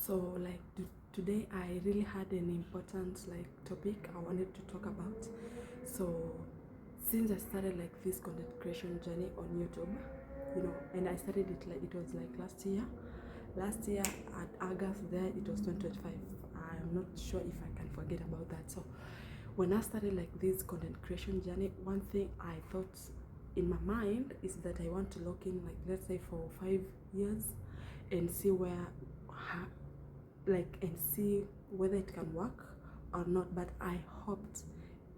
So like today I really had an important like topic I wanted to talk about. So since I started like this content creation journey on YouTube, and I started it like it was like last year. Last year at August there it was 2025. I'm not sure if I can forget about that. So when I started like this content creation journey, one thing I thought in my mind is that I want to lock in like let's say for 5 years and see where and see whether it can work or not, but I hoped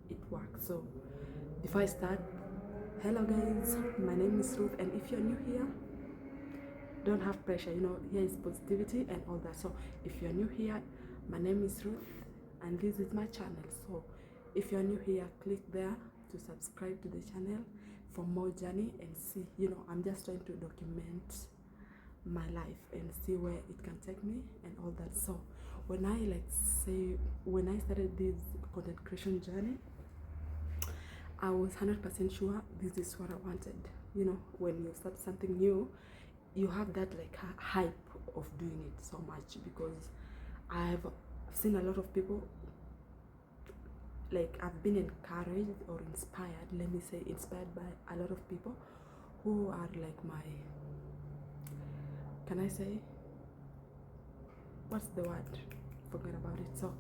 it works. So before I start, hello guys, my name is Ruth, and if you're new here, don't have pressure, here is positivity and all that. So if you're new here, my name is Ruth and this is my channel. So if you're new here, click there to subscribe to the channel for more journey and see, I'm just trying to document my life and see where it can take me and all that. So when I started this content creation journey, I was 100% sure this is what I wanted. When you start something new, you have that like hype of doing it so much, because I've seen a lot of people, like I've been encouraged or inspired, let me say inspired by a lot of people who are like my, can I say, what's the word? Forget about it. So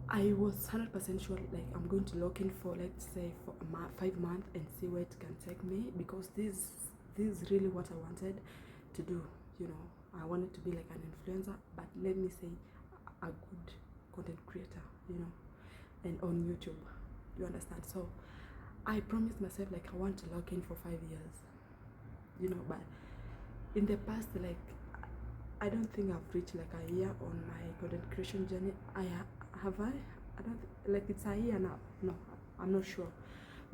I was 100% sure like I'm going to lock in for let's say for 5 months and see where it can take me, because this is really what I wanted to do. I wanted to be like an influencer, but let me say a good content creator, and on YouTube. You understand? So I promised myself like I want to lock in for 5 years, but in the past, like I don't think I've reached like a year on my content creation journey. I don't like it's a year now. No, I'm not sure.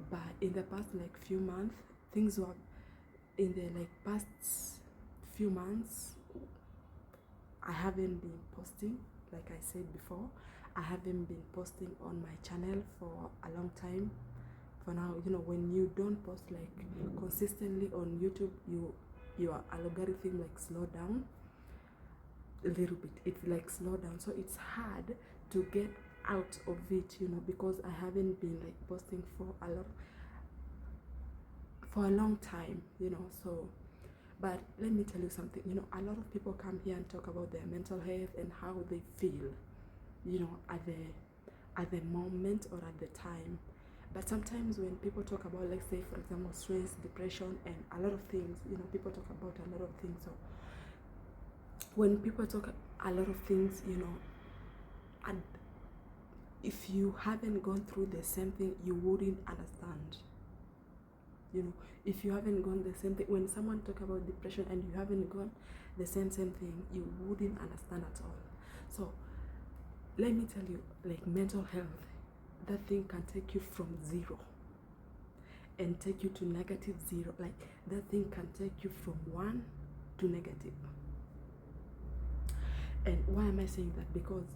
But in the past like few months, things were in the like past few months. I haven't been posting, like I said before. I haven't been posting on my channel for a long time. For now, when you don't post like consistently on YouTube, your algorithm like slow down a little bit. It's like slow down, so it's hard to get out of it, because I haven't been like posting for a long time, so. But let me tell you something, a lot of people come here and talk about their mental health and how they feel, at the moment or at the time. But sometimes when people talk about, like say for example, stress, depression, and a lot of things, people talk about a lot of things. So when people talk a lot of things, and if you haven't gone through the same thing, you wouldn't understand. If you haven't gone the same thing, when someone talk about depression and you haven't gone the same thing, you wouldn't understand at all. So let me tell you, like mental health, that thing can take you from zero and take you to -0. Like that thing can take you from 1 to negative. And why am I saying that? Because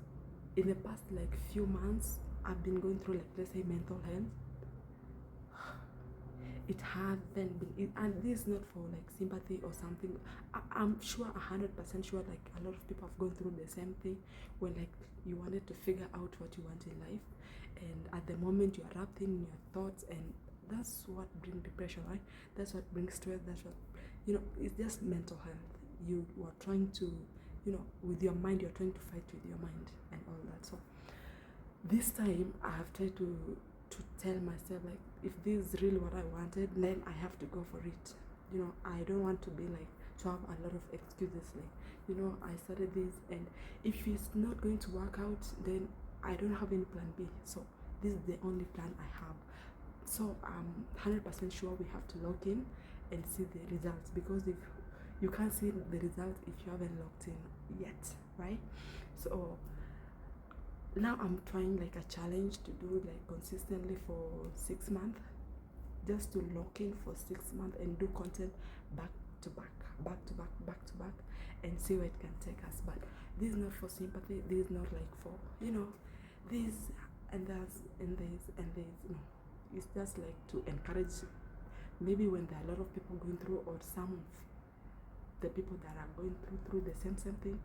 in the past like few months, I've been going through like, let's say, mental health. It hasn't been, and this is not for like sympathy or something. I'm sure 100% sure like a lot of people have gone through the same thing, when like you wanted to figure out what you want in life, and at the moment you are wrapped in your thoughts, and that's what brings depression, right? That's what brings stress. That's what, it's just mental health. You are trying to, with your mind, you're trying to fight with your mind and all that. So this time I have tried to tell myself like, if this is really what I wanted, then I have to go for it. I don't want to be like to have a lot of excuses, like, I started this, and if it's not going to work out, then I don't have any plan B. So this is the only plan I have. So I'm 100% sure we have to log in and see the results, because if you can't see the results if you haven't logged in yet, right? So now I'm trying like a challenge to do like consistently for 6 months, just to lock in for 6 months and do content back to back, and see where it can take us. But this is not for sympathy. This is not like for, this and that and this and this. No, it's just like to encourage. Maybe when there are a lot of people going through, or some of the people that are going through the same thing,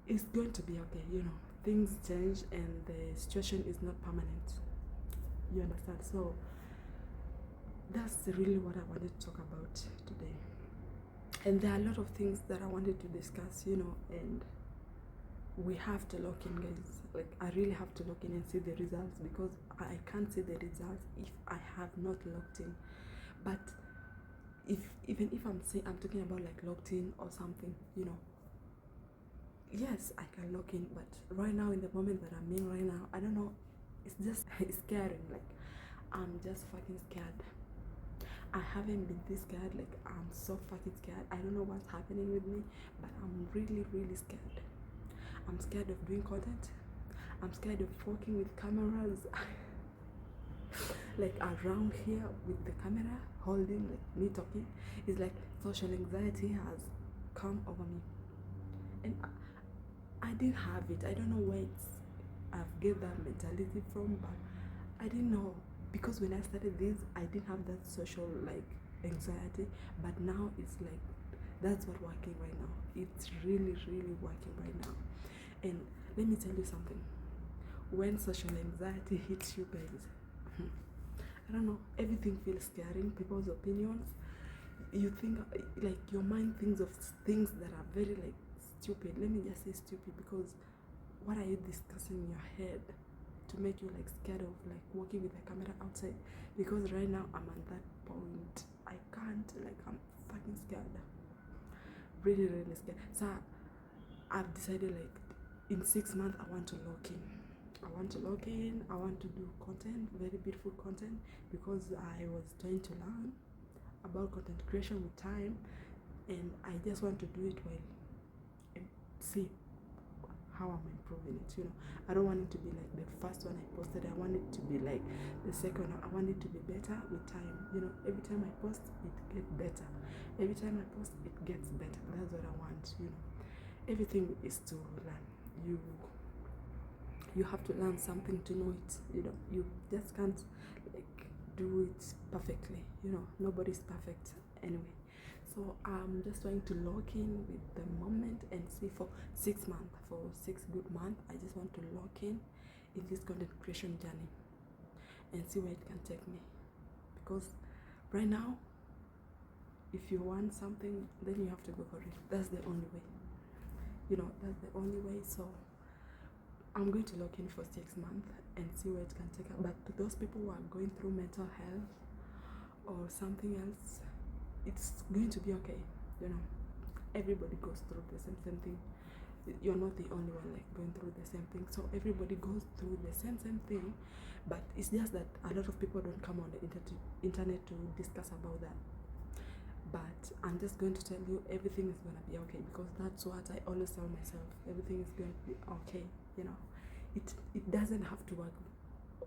it's going to be okay, you know. Things change and the situation is not permanent. You understand? So that's really what I wanted to talk about today. And there are a lot of things that I wanted to discuss, you know, and we have to lock in, guys. Like, I really have to lock in and see the results, because I can't see the results if I have not locked in. But even if I'm talking about like locked in or something, you know, yes, I can lock in, but right now, in the moment that I'm in right now, I don't know, it's just it's scaring. Like, I'm just fucking scared. I haven't been this scared. Like, I'm so fucking scared. I don't know what's happening with me, but I'm really, really scared. I'm scared of doing content. I'm scared of working with cameras. Like, around here with the camera holding, like me talking, it's like social anxiety has come over me. And I didn't have it. I don't know where I've get that mentality from, but I didn't know, because when I started this, I didn't have that social like anxiety, but now it's like that's what working right now. It's really, really working right now. And let me tell you something. When social anxiety hits you, guys, I don't know, everything feels scary. People's opinions. You think, like, your mind thinks of things that are very like stupid. Let me just say stupid, because what are you discussing in your head to make you like scared of like walking with the camera outside? Because right now I'm at that point. I can't, like, I'm fucking scared. Really, really scared. So I've decided, like, in 6 months I want to lock in. I want to do content, very beautiful content, because I was trying to learn about content creation with time, and I just want to do it well and see how I'm improving it, you know. I don't want it to be like the first one I posted. I want it to be like the second one. I want it to be better with time, you know. Every time I post, it gets better. Every time I post, it gets better. That's what I want, you know. Everything is to learn. You have to learn something to know it, you know. You just can't like do it perfectly, you know. Nobody's perfect anyway. So I'm just trying to lock in with the moment and see for 6 months, for 6 good months. I just want to lock in this content creation journey and see where it can take me. Because right now, if you want something, then you have to go for it. That's the only way. You know, that's the only way. So I'm going to lock in for 6 months and see where it can take us. But to those people who are going through mental health or something else, it's going to be okay, you know. Everybody goes through the same thing. You're not the only one like going through the same thing. So everybody goes through the same thing, but it's just that a lot of people don't come on the internet to discuss about that. But I'm just going to tell you, everything is going to be okay, because that's what I always tell myself. Everything is going to be okay, you know. It doesn't have to work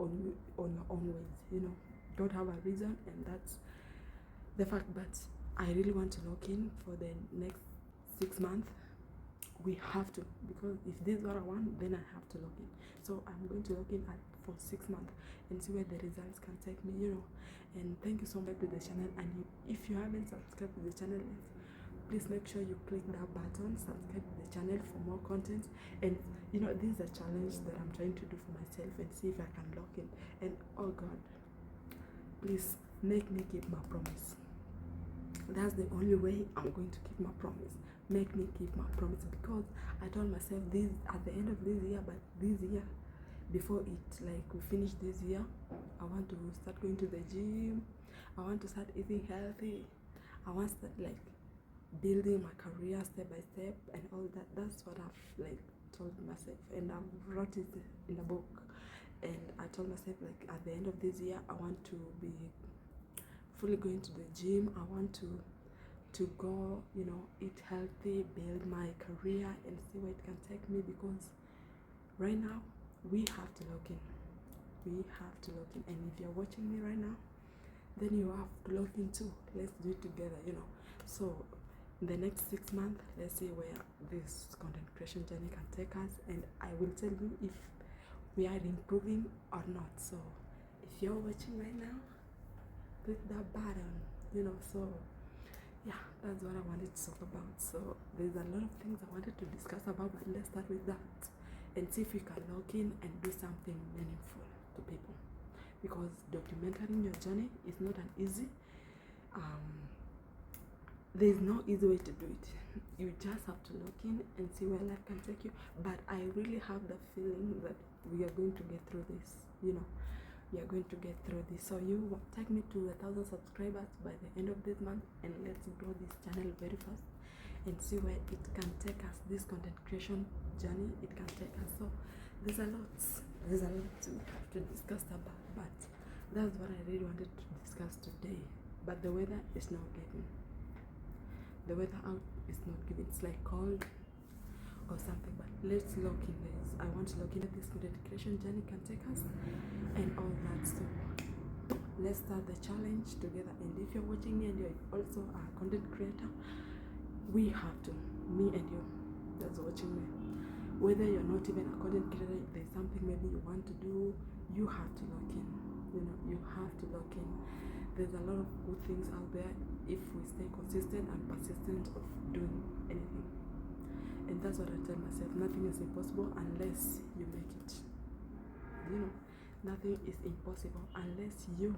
on your own ways, you know. Don't have a reason, and that's the fact. But I really want to lock in for the next 6 months. We have to, because if this is what I want, then I have to lock in. So I'm going to lock in for 6 months and see where the results can take me, you know. And thank you so much to the channel. And if you haven't subscribed to the channel, please make sure you click that button, subscribe to the channel for more content. And you know, this is a challenge that I'm trying to do for myself and see if I can lock in. And oh God, please make me keep my promise. That's the only way I'm going to keep my promise. Make me keep my promise, because I told myself this at the end of this year, but this year, before it like we finish this year, I want to start going to the gym. I want to start eating healthy. I want to start like building my career step by step and all that. That's what I've like told myself, and I wrote it in a book. And I told myself, like, at the end of this year, I want to be fully going to the gym. I want to go, you know, eat healthy, build my career, and see where it can take me. Because right now, we have to lock in. We have to lock in. And if you're watching me right now, then you have to lock in too. Let's do it together, you know. So in the next 6 months, let's see where this content creation journey can take us, and I will tell you if we are improving or not. So if you're watching right now, click that button, you know. So yeah, that's what I wanted to talk about. So there's a lot of things I wanted to discuss about, but let's start with that and see if we can log in and do something meaningful to people, because documenting your journey is not an easy there's no easy way to do it. You just have to log in and see where life can take you. But I really have the feeling that we are going to get through this. You know, we are going to get through this. So you take me to 1,000 subscribers by the end of this month, and let's grow this channel very fast and see where it can take us. This content creation journey, it can take us. So there's a lot to have to discuss about, but that's what I really wanted to discuss today. But the weather is not giving. The weather out is not giving. It's like cold or something. But let's lock in this. I want to look in at this content creation journey can take us and all that. So let's start the challenge together. And if you're watching me and you're also a content creator, we have to, me and you that's watching me, whether you're not even a content creator, there's something maybe you want to do, you have to lock in. You know, you have to lock in. There's a lot of good things out there if we stay consistent and persistent of doing anything. And that's what I tell myself. Nothing is impossible unless you make it. You know, nothing is impossible unless you're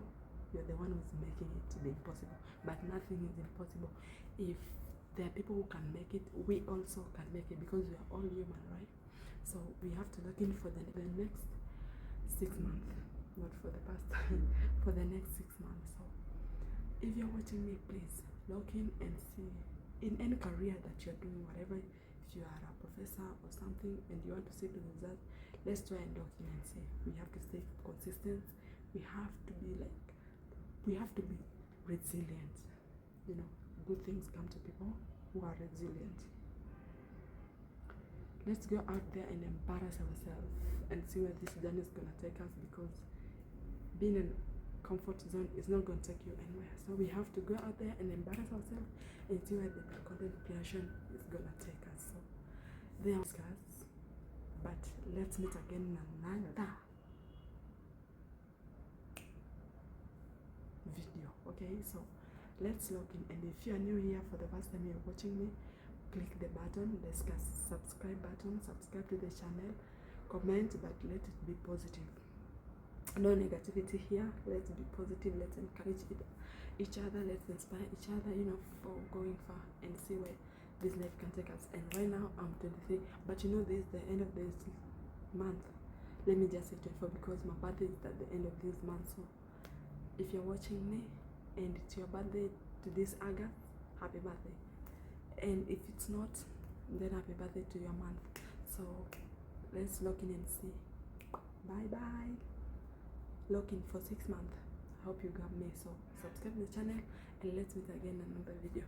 the one who's making it to be impossible. But nothing is impossible. If there are people who can make it, we also can make it, because we are all human, right? So we have to look in for the next 6 months, not for the past, for the next 6 months. So if you're watching me, please log in and see in any career that you're doing, whatever. If you are a professor or something and you want to see the results, let's try and log in and see. We have to stay consistent. We have to be resilient. You know, good things come to people who are resilient. Let's go out there and embarrass ourselves and see where this journey is gonna take us, because being in comfort zone is not going to take you anywhere. So we have to go out there and embarrass ourselves and see where the content creation is going to take us. So they are discussed, but let's meet again in another video. Okay, so let's log in, and if you are new here for the first time you're watching me, click the button, the subscribe button, subscribe to the channel, comment, but let it be positive. No negativity here. Let's be positive. Let's encourage each other. Let's inspire each other, you know, for going far and see where this life can take us. And right now I'm 23, but you know, this is the end of this month. Let me just say 24, because my birthday is at the end of this month. So if you're watching me and it's your birthday to this August, happy birthday. And if it's not, then happy birthday to your month. So let's log in and see. Bye bye. Log in for 6 months. I hope you got me. So subscribe to the channel and let's meet again in another video.